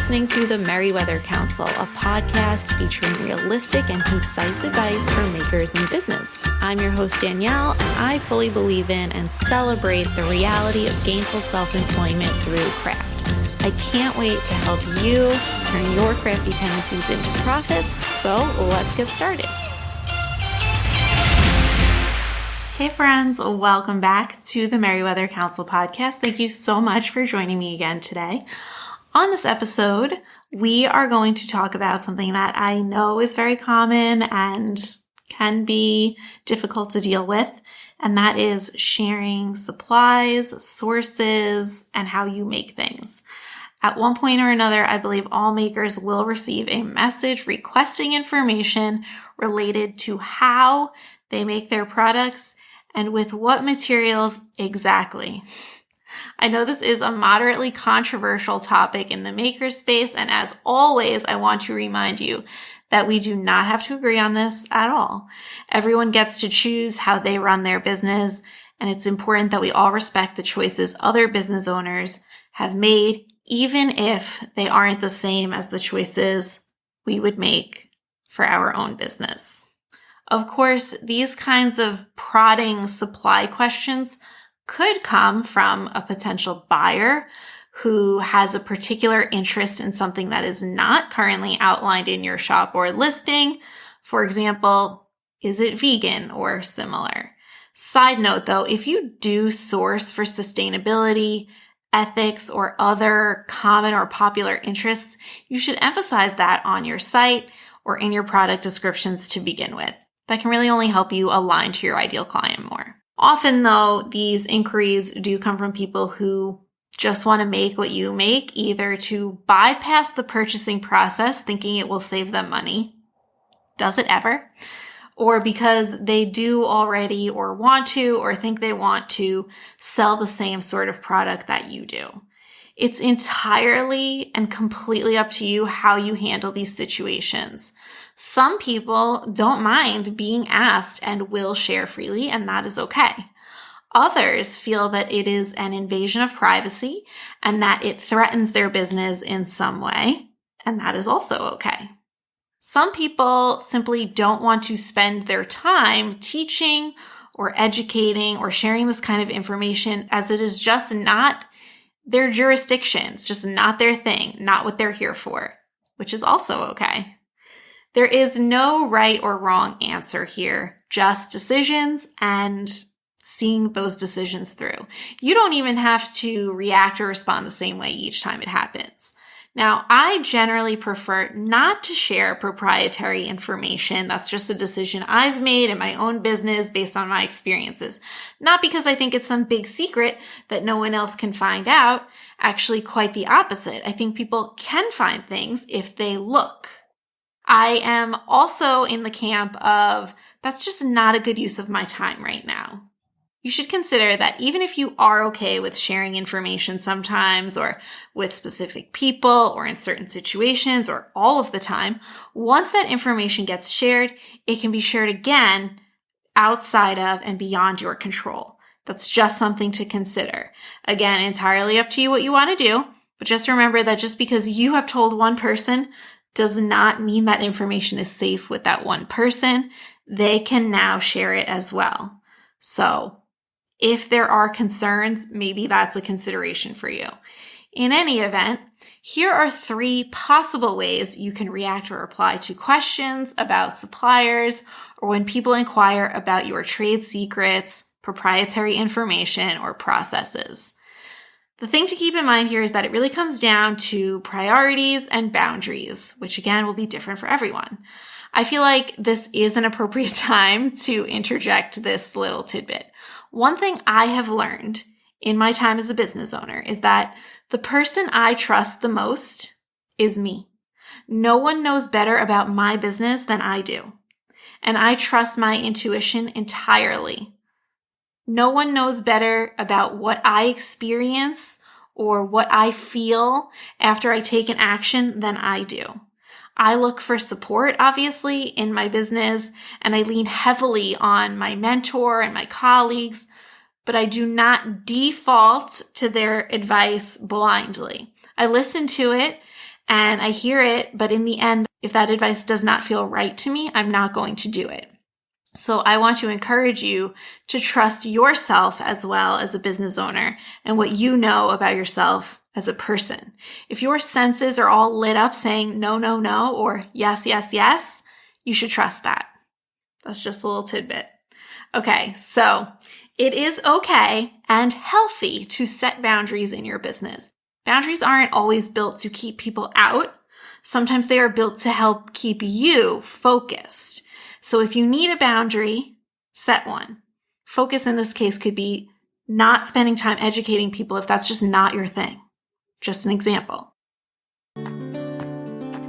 listening to the Merriweather Council, a podcast featuring realistic and concise advice for makers in business. I'm your host, Danielle, and I fully believe in and celebrate the reality of gainful self-employment through craft. I can't wait to help you turn your crafty tendencies into profits, so let's get started. Hey friends, welcome back to the Merriweather Council podcast. Thank you so much for joining me again today. On this episode, we are going to talk about something that I know is very common and can be difficult to deal with, and that is sharing supplies, sources, and how you make things. At one point or another, I believe all makers will receive a message requesting information related to how they make their products and with what materials exactly. I know this is a moderately controversial topic in the maker space, and as always, I want to remind you that we do not have to agree on this at all. Everyone gets to choose how they run their business, and it's important that we all respect the choices other business owners have made, even if they aren't the same as the choices we would make for our own business. Of course, these kinds of prodding supply questions could come from a potential buyer who has a particular interest in something that is not currently outlined in your shop or listing. For example, is it vegan or similar? Side note though, if you do source for sustainability, ethics, or other common or popular interests, you should emphasize that on your site or in your product descriptions to begin with. That can really only help you align to your ideal client more. Often, though, these inquiries do come from people who just want to make what you make, either to bypass the purchasing process, thinking it will save them money. Does it ever? Or because they do already or want to or think they want to sell the same sort of product that you do. It's entirely and completely up to you how you handle these situations. Some people don't mind being asked and will share freely, and that is okay. Others feel that it is an invasion of privacy and that it threatens their business in some way, and that is also okay. Some people simply don't want to spend their time teaching or educating or sharing this kind of information, as it is just not their jurisdiction. It's just not their thing, not what they're here for, which is also okay. There is no right or wrong answer here, just decisions and seeing those decisions through. You don't even have to react or respond the same way each time it happens. Now, I generally prefer not to share proprietary information. That's just a decision I've made in my own business based on my experiences. Not because I think it's some big secret that no one else can find out. Actually, quite the opposite. I think people can find things if they look. I am also in the camp of that's just not a good use of my time right now. You should consider that even if you are okay with sharing information sometimes or with specific people or in certain situations or all of the time, once that information gets shared, it can be shared again outside of and beyond your control. That's just something to consider. Again, entirely up to you what you want to do, but just remember that just because you have told one person does not mean that information is safe with that one person. They can now share it as well. So if there are concerns, maybe that's a consideration for you. In any event, here are 3 possible ways you can react or reply to questions about suppliers or when people inquire about your trade secrets, proprietary information, or processes. The thing to keep in mind here is that it really comes down to priorities and boundaries, which again will be different for everyone. I feel like this is an appropriate time to interject this little tidbit. One thing I have learned in my time as a business owner is that the person I trust the most is me. No one knows better about my business than I do, and I trust my intuition entirely. No one knows better about what I experience or what I feel after I take an action than I do. I look for support, obviously, in my business, and I lean heavily on my mentor and my colleagues, but I do not default to their advice blindly. I listen to it, And I hear it, but in the end, if that advice does not feel right to me, I'm not going to do it. So I want to encourage you to trust yourself as well as a business owner and what you know about yourself as a person. If your senses are all lit up saying no, no, no, or yes, yes, yes, you should trust that. That's just a little tidbit. Okay, so it is okay and healthy to set boundaries in your business. Boundaries aren't always built to keep people out. Sometimes they are built to help keep you focused. So if you need a boundary, set one. Focus in this case could be not spending time educating people if that's just not your thing. Just an example.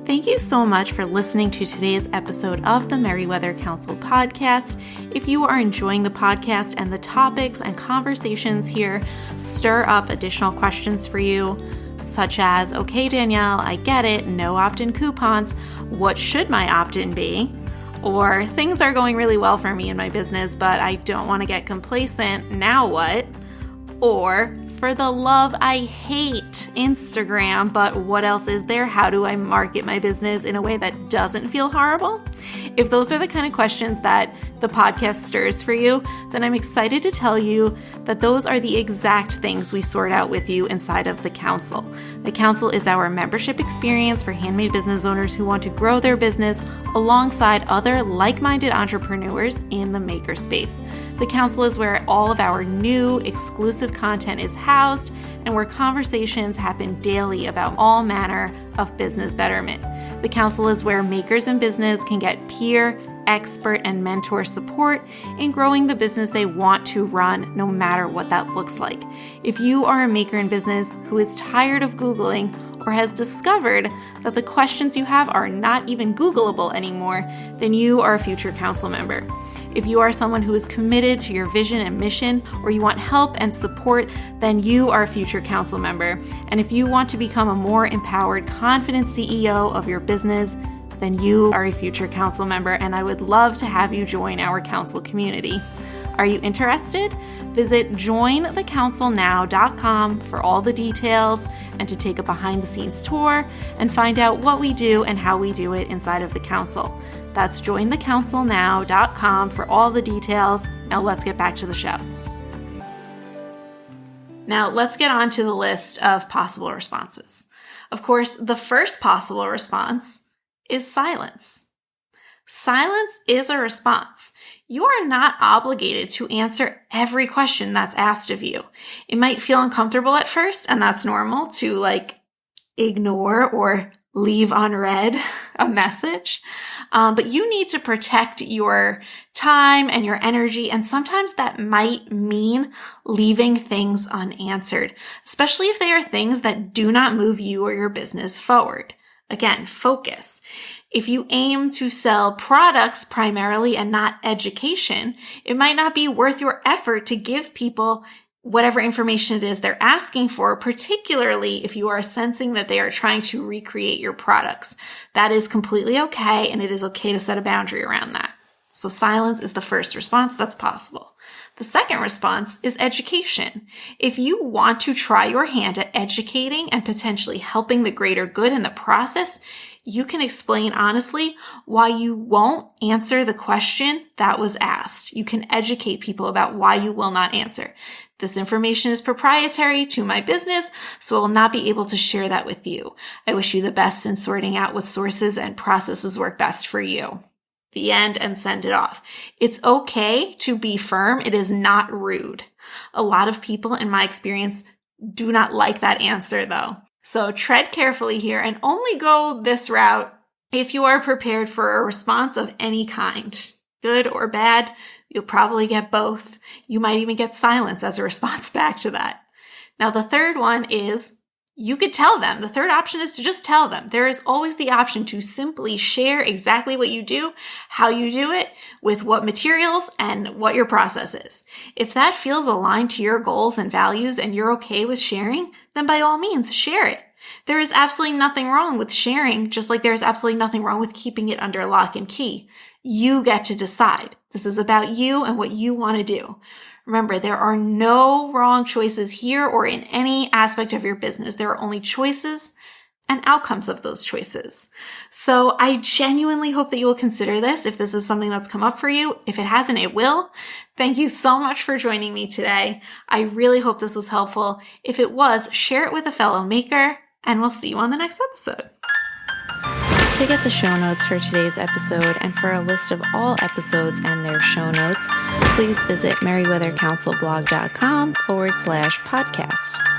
Thank you so much for listening to today's episode of the Merriweather Council podcast. If you are enjoying the podcast and the topics and conversations here stir up additional questions for you, such as, okay, Danielle, I get it, no opt-in coupons. What should my opt-in be? Or things are going really well for me in my business, but I don't want to get complacent. Now what? Or, for the love, I hate Instagram, but what else is there? How do I market my business in a way that doesn't feel horrible? If those are the kind of questions that the podcast stirs for you, then I'm excited to tell you that those are the exact things we sort out with you inside of the Council. The Council is our membership experience for handmade business owners who want to grow their business alongside other like-minded entrepreneurs in the makerspace. The Council is where all of our new exclusive content is housed and where conversations happen daily about all manner of business betterment. The Council is where makers in business can get peer, expert, and mentor support in growing the business they want to run, no matter what that looks like. If you are a maker in business who is tired of Googling or has discovered that the questions you have are not even Googleable anymore, then you are a future Council member. If you are someone who is committed to your vision and mission, or you want help and support, then you are a future Council member. And if you want to become a more empowered, confident CEO of your business, then you are a future Council member, and I would love to have you join our Council community. Are you interested? Visit jointhecouncilnow.com for all the details and to take a behind-the-scenes tour and find out what we do and how we do it inside of the Council. That's jointhecouncilnow.com for all the details. Now let's get back to the show. Now let's get on to the list of possible responses. Of course, the first possible response is silence. Silence is a response. You are not obligated to answer every question that's asked of you. It might feel uncomfortable at first, and that's normal to ignore or leave unread a message. But you need to protect your time and your energy, and sometimes that might mean leaving things unanswered, especially if they are things that do not move you or your business forward. Again, focus. If you aim to sell products primarily and not education, it might not be worth your effort to give people whatever information it is they're asking for, particularly if you are sensing that they are trying to recreate your products. That is completely okay, and it is okay to set a boundary around that. So silence is the first response that's possible. The second response is education. If you want to try your hand at educating and potentially helping the greater good in the process, you can explain honestly why you won't answer the question that was asked. You can educate people about why you will not answer. This information is proprietary to my business, so I will not be able to share that with you. I wish you the best in sorting out what sources and processes work best for you. The end, and send it off. It's okay to be firm. It is not rude. A lot of people, in my experience, do not like that answer though. So tread carefully here and only go this route if you are prepared for a response of any kind. Good or bad, you'll probably get both. You might even get silence as a response back to that. Now, the third one is you could tell them. The third option is to just tell them. There is always the option to simply share exactly what you do, how you do it, with what materials, and what your process is. If that feels aligned to your goals and values and you're okay with sharing, then by all means, share it. There is absolutely nothing wrong with sharing, just like there is absolutely nothing wrong with keeping it under lock and key. You get to decide. This is about you and what you want to do. Remember, there are no wrong choices here or in any aspect of your business. There are only choices and outcomes of those choices. So I genuinely hope that you will consider this if this is something that's come up for you. If it hasn't, it will. Thank you so much for joining me today. I really hope this was helpful. If it was, share it with a fellow maker, and we'll see you on the next episode. To get the show notes for today's episode and for a list of all episodes and their show notes, please visit meriwethercouncilblog.com/podcast.